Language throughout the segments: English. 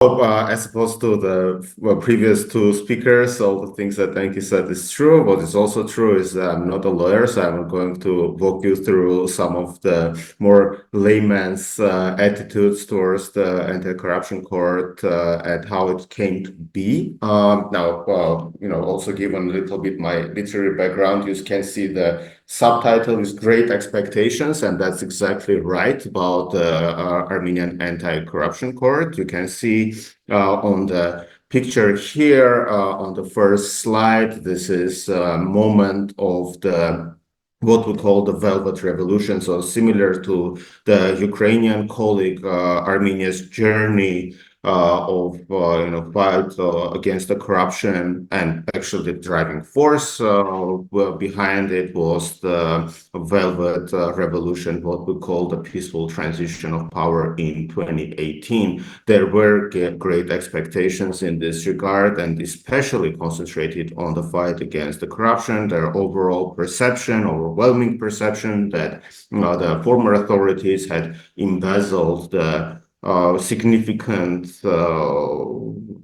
As opposed to the previous two speakers, all the things that Anki said is true. What is also true is that I'm not a lawyer, so I'm going to walk you through some of the more layman's attitudes towards the anti-corruption court and how it came to be. Also given a little bit my literary background, you can see the subtitle is Great Expectations, and that's exactly right about the Armenian Anti-Corruption Court. You can see on the picture here on the first slide, this is a moment of the what we call the Velvet Revolution. So similar to the Ukrainian colleague, Armenia's journey of fight against the corruption, and actually the driving force behind it was the Velvet Revolution, what we call the peaceful transition of power in 2018. There were great expectations in this regard, and especially concentrated on the fight against the corruption. Their overall perception, overwhelming perception, that the former authorities had embezzled the significant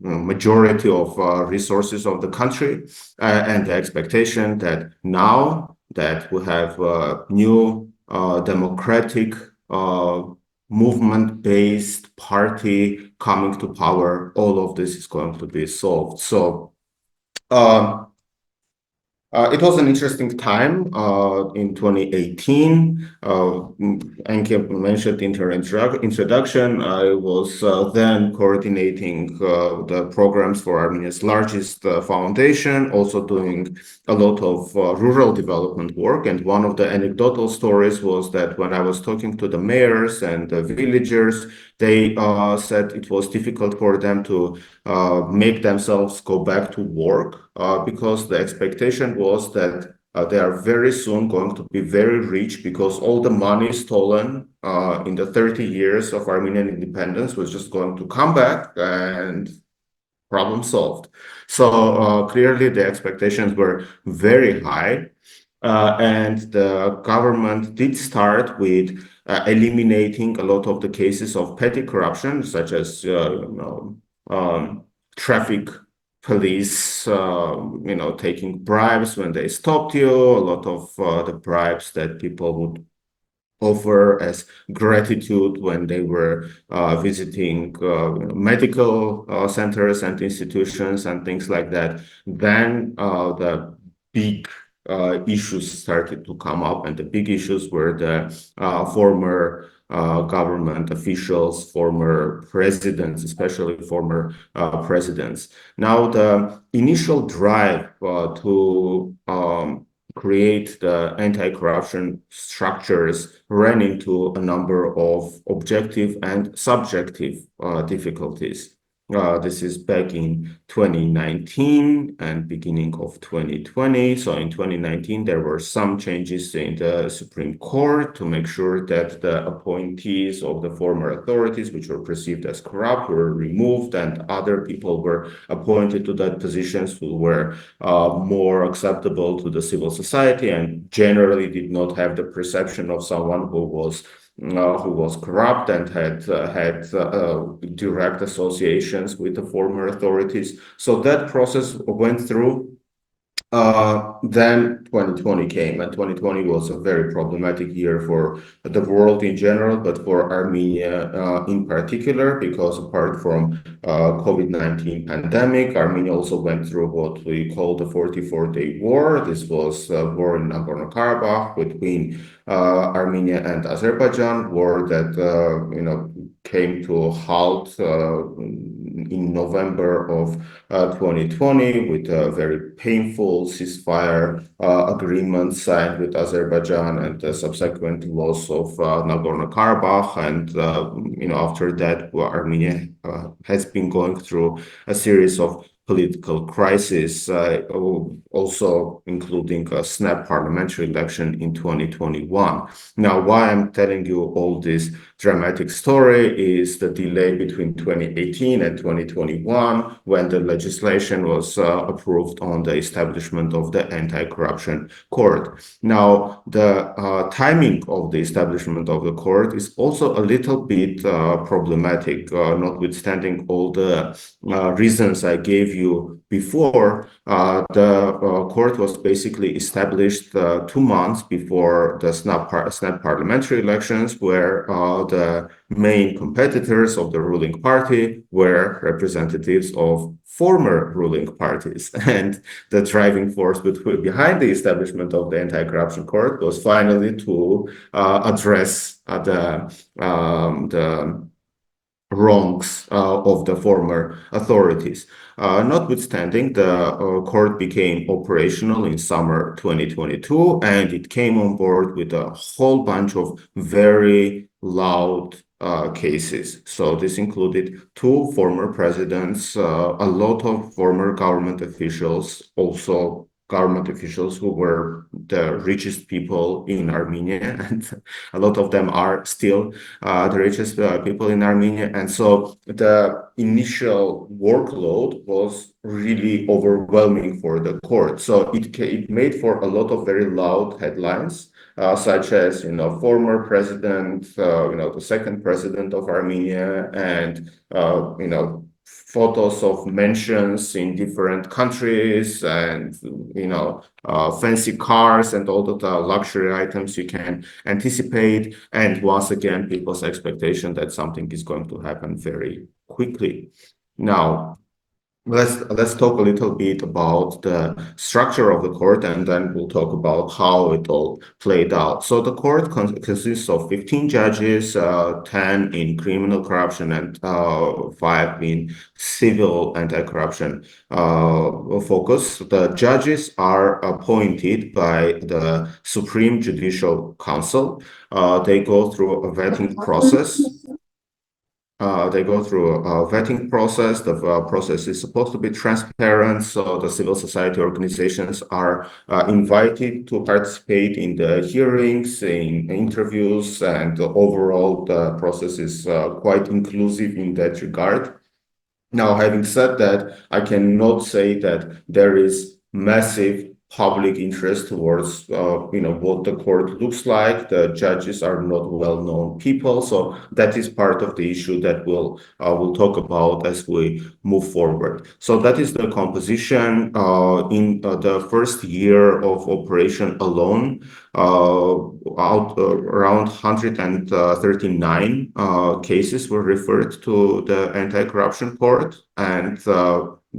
majority of resources of the country, and the expectation that now that we have a new democratic movement-based party coming to power, all of this is going to be solved. So it was an interesting time in 2018. Anke mentioned in her introduction, I was then coordinating the programs for Armenia's largest foundation, also doing a lot of rural development work. And one of the anecdotal stories was that when I was talking to the mayors and the villagers, they said it was difficult for them to make themselves go back to work because the expectation was that they are very soon going to be very rich, because all the money stolen in the 30 years of Armenian independence was just going to come back and problem solved. So clearly the expectations were very high, and the government did start with eliminating a lot of the cases of petty corruption, such as traffic police, taking bribes when they stopped you, a lot of the bribes that people would offer as gratitude when they were visiting medical centers and institutions and things like that. Then the big issues started to come up, and the big issues were the former government officials, former presidents, especially former presidents. Now, the initial drive to create the anti-corruption structures ran into a number of objective and subjective difficulties. This is back in 2019 and beginning of 2020. So in 2019, there were some changes in the Supreme Court to make sure that the appointees of the former authorities, which were perceived as corrupt, were removed, and other people were appointed to that positions who were more acceptable to the civil society and generally did not have the perception of someone who was corrupt and had direct associations with the former authorities. So that process went through. Then 2020 came, and 2020 was a very problematic year for the world in general, but for Armenia in particular, because apart from COVID-19 pandemic, Armenia also went through what we call the 44-day war. This was a war in Nagorno-Karabakh between Armenia and Azerbaijan, war that came to a halt in November of 2020 with a very painful ceasefire agreement signed with Azerbaijan and the subsequent loss of Nagorno-Karabakh. And after that, Armenia has been going through a series of political crisis, also including a snap parliamentary election in 2021. Now, why I'm telling you all this dramatic story is the delay between 2018 and 2021 when the legislation was approved on the establishment of the anti-corruption court. Now, the timing of the establishment of the court is also a little bit problematic, notwithstanding all the reasons I gave you before. The court was basically established 2 months before the snap parliamentary elections, where the main competitors of the ruling party were representatives of former ruling parties. And the driving force behind the establishment of the anti-corruption court was finally to address the wrongs of the former authorities. Notwithstanding, the court became operational in summer 2022, and it came on board with a whole bunch of very loud cases. So this included 2 former presidents, a lot of former government officials, also government officials who were the richest people in Armenia, and a lot of them are still the richest people in Armenia. And so the initial workload was really overwhelming for the court. So it made for a lot of very loud headlines, such as, former president, the second president of Armenia, and, photos of mansions in different countries, and fancy cars and all the luxury items you can anticipate. And once again, people's expectation that something is going to happen very quickly. Now, let's talk a little bit about the structure of the court, and then we'll talk about how it all played out. So the court consists of 15 judges, 10 in criminal corruption and 5 in civil anti-corruption focus. The judges are appointed by the Supreme Judicial Council. They go through a vetting process. The process is supposed to be transparent, so the civil society organizations are invited to participate in the hearings, in interviews, and overall the process is quite inclusive in that regard. Now, having said that, I cannot say that there is massive public interest towards what the court looks like. The judges are not well-known people, so that is part of the issue that we'll talk about as we move forward. So that is the composition. In the first year of operation alone, around 139 cases were referred to the anti-corruption court, and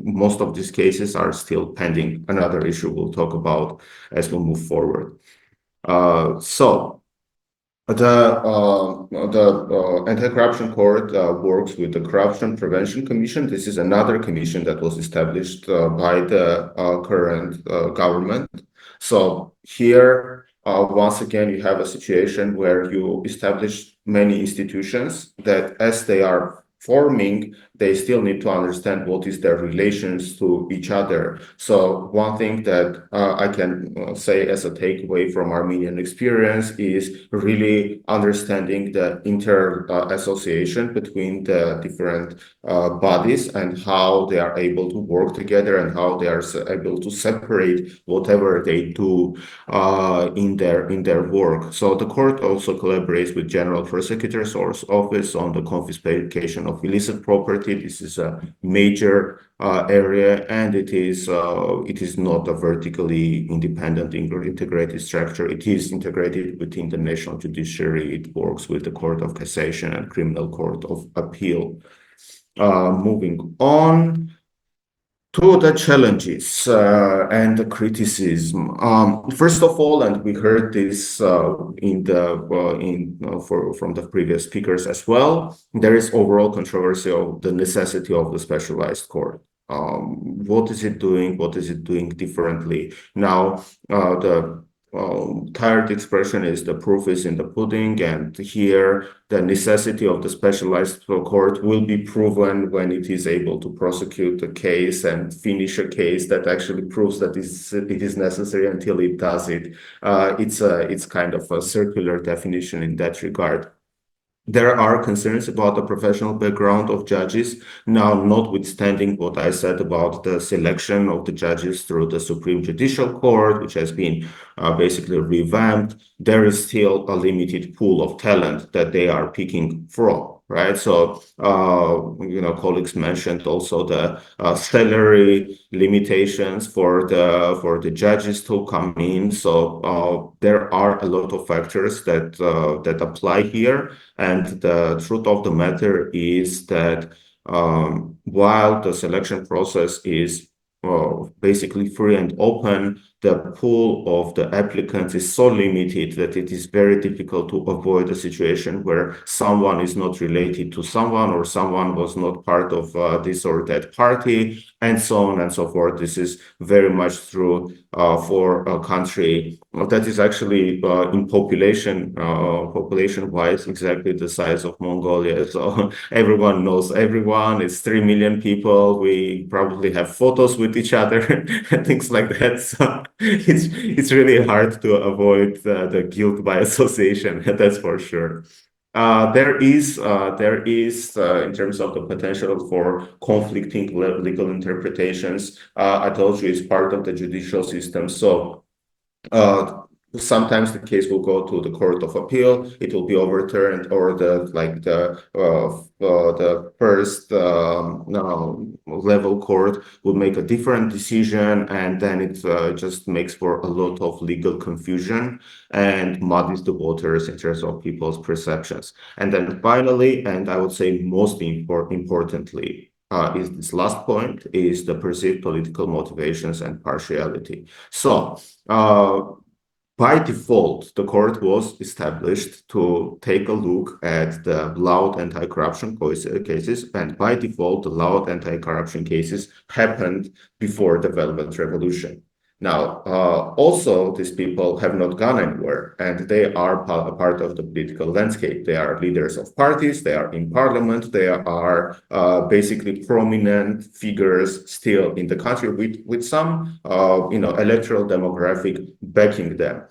most of these cases are still pending. Another issue we'll talk about as we move forward. So the anti-corruption court works with the Corruption Prevention Commission. This is another commission that was established by the current government. So here, once again, you have a situation where you establish many institutions that, as they are forming, they still need to understand what is their relations to each other. So one thing that I can say as a takeaway from Armenian experience is really understanding the inter-association between the different bodies, and how they are able to work together, and how they are able to separate whatever they do in their work. So the court also collaborates with General Prosecutor's Office on the confiscation of illicit property. This is a major area, and it is not a vertically independent integrated structure. It is integrated within the national judiciary. It works with the Court of Cassation and Criminal Court of Appeal. Moving on to the challenges and the criticism. First of all, and we heard this from the previous speakers as well, there is overall controversy of the necessity of the specialized court. What is it doing? What is it doing differently? Now, the tired expression is the proof is in the pudding, and here the necessity of the specialized court will be proven when it is able to prosecute a case and finish a case that actually proves that it is necessary. Until it does it, it's kind of a circular definition in that regard. There are concerns about the professional background of judges. Now, notwithstanding what I said about the selection of the judges through the Supreme Judicial Court, which has been basically revamped, there is still a limited pool of talent that they are picking from. Right, so colleagues mentioned also the salary limitations for the judges to come in. So there are a lot of factors that apply here, and the truth of the matter is that while the selection process is basically free and open, the pool of the applicants is so limited that it is very difficult to avoid a situation where someone is not related to someone, or someone was not part of this or that party, and so on and so forth. This is very much true for a country that is actually in population-wise exactly the size of Mongolia. So everyone knows everyone. It's 3 million people. We probably have photos with each other and things like that. So it's really hard to avoid the guilt by association. That's for sure. There is in terms of the potential for conflicting legal interpretations. Adultery is part of the judicial system, so sometimes the case will go to the Court of Appeal. It will be overturned, or the first level court will make a different decision, and then it just makes for a lot of legal confusion and muddies the waters in terms of people's perceptions. And then finally, and I would say most importantly, is this last point, is the perceived political motivations and partiality. So by default, the court was established to take a look at the loud anti-corruption cases, and by default, the loud anti-corruption cases happened before the Velvet Revolution. Now, also, these people have not gone anywhere, and they are part of the political landscape. They are leaders of parties, they are in parliament, they are basically prominent figures still in the country with some, electoral demographic backing them.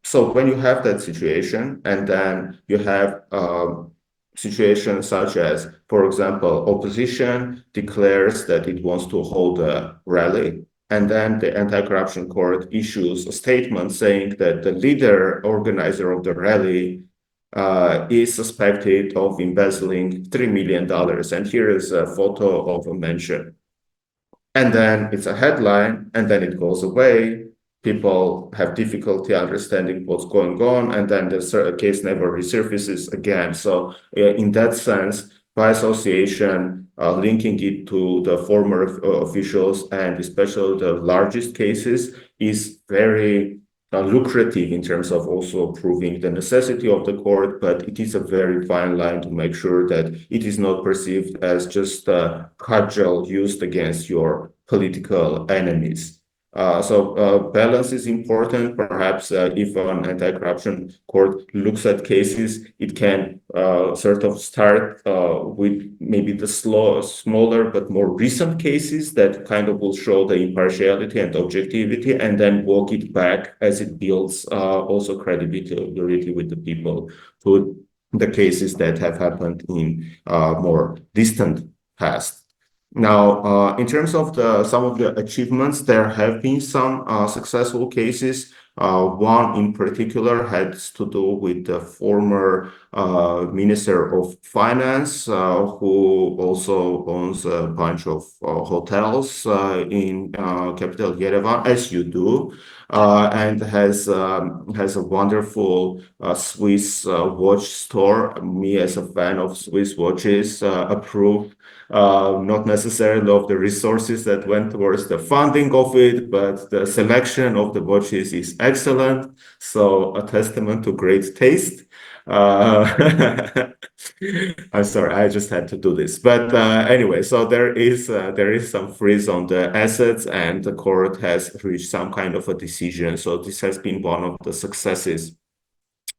So when you have that situation, and then you have situations such as, for example, opposition declares that it wants to hold a rally, and then the anti-corruption court issues a statement saying that the leader, organizer of the rally, is suspected of embezzling $3 million. And here is a photo of a mansion. And then it's a headline, and then it goes away. People have difficulty understanding what's going on, and then the case never resurfaces again. So in that sense, by association, linking it to the former officials, and especially the largest cases, is very lucrative in terms of also proving the necessity of the court, but it is a very fine line to make sure that it is not perceived as just a cudgel used against your political enemies. So balance is important. Perhaps if an anti-corruption court looks at cases, it can sort of start with maybe the smaller but more recent cases that kind of will show the impartiality and objectivity, and then walk it back as it builds also credibility with the people to the cases that have happened in more distant past. Now, in terms of some of the achievements, there have been some successful cases. One in particular has to do with the former Minister of Finance, who also owns a bunch of hotels in capital Yerevan, as you do, and has a wonderful Swiss watch store. Me, as a fan of Swiss watches, approve not necessarily of the resources that went towards the funding of it, but the selection of the watches is excellent. So a testament to great taste. I'm sorry, I just had to do this. But anyway, so there is some freeze on the assets, and the court has reached some kind of a decision. So this has been one of the successes.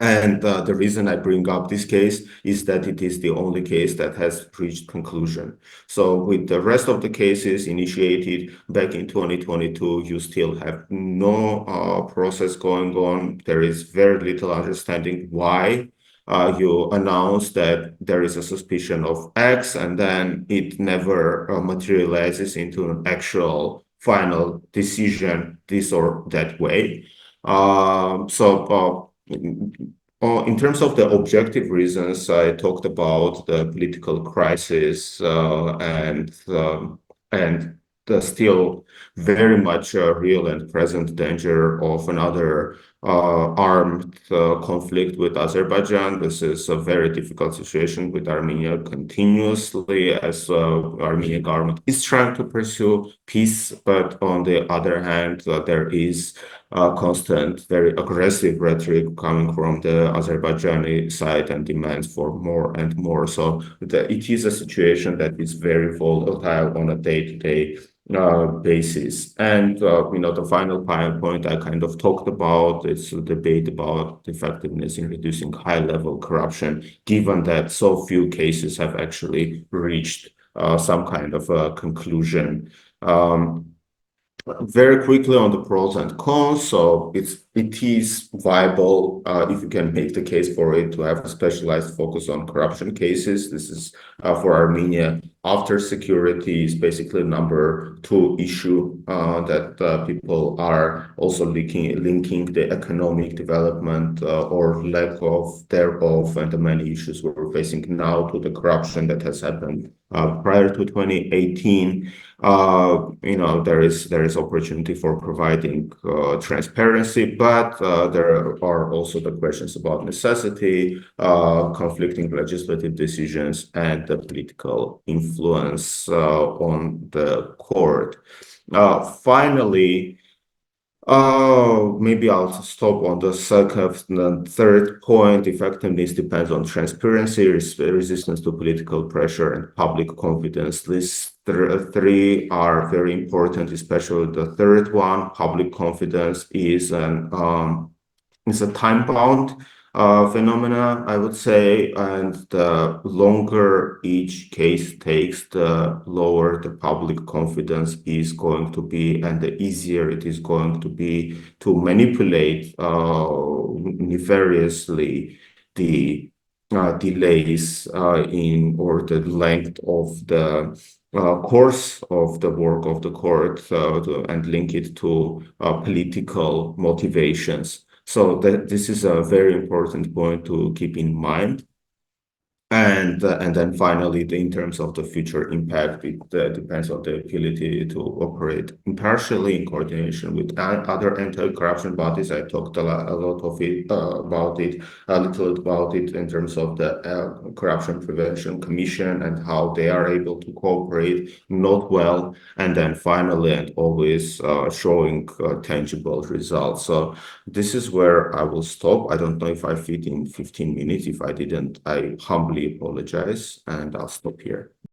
And the reason I bring up this case is that it is the only case that has reached conclusion. So with the rest of the cases initiated back in 2022, you still have no process going on. There is very little understanding why you announce that there is a suspicion of X, and then it never materializes into an actual final decision this or that way. In terms of the objective reasons, I talked about the political crisis and the still very much real and present danger of another armed conflict with Azerbaijan. This is a very difficult situation with Armenia continuously, as Armenian government is trying to pursue peace, but on the other hand, there is constant, very aggressive rhetoric coming from the Azerbaijani side and demands for more and more. So it is a situation that is very volatile on a day-to-day basis. And the final point I kind of talked about is a debate about effectiveness in reducing high-level corruption, given that so few cases have actually reached some kind of a conclusion. Very quickly on the pros and cons. So it is viable if you can make the case for it to have a specialized focus on corruption cases. This is for Armenia after security is basically number 2 issue that people are also linking the economic development or lack of thereof and the many issues we're facing now to the corruption that has happened prior to 2018. There is opportunity for providing transparency, but there are also the questions about necessity, conflicting legislative decisions, and the political influence on the court. Finally, maybe I'll stop on the second and third point. Effectiveness depends on transparency, resistance to political pressure, and public confidence. These three are very important, especially the third one. Public confidence is a time-bound phenomena, I would say, and the longer each case takes, the lower the public confidence is going to be, and the easier it is going to be to manipulate nefariously the delays in or the length of the course of the work of the court and link it to political motivations. So this is a very important point to keep in mind. And then finally, in terms of the future impact, it depends on the ability to operate impartially in coordination with other anti-corruption bodies. I talked a little about it in terms of the Corruption Prevention Commission and how they are able to cooperate, not well, and then finally and always showing tangible results. So this is where I will stop. I don't know if I fit in 15 minutes. If I didn't, I humbly apologize, and I'll stop here.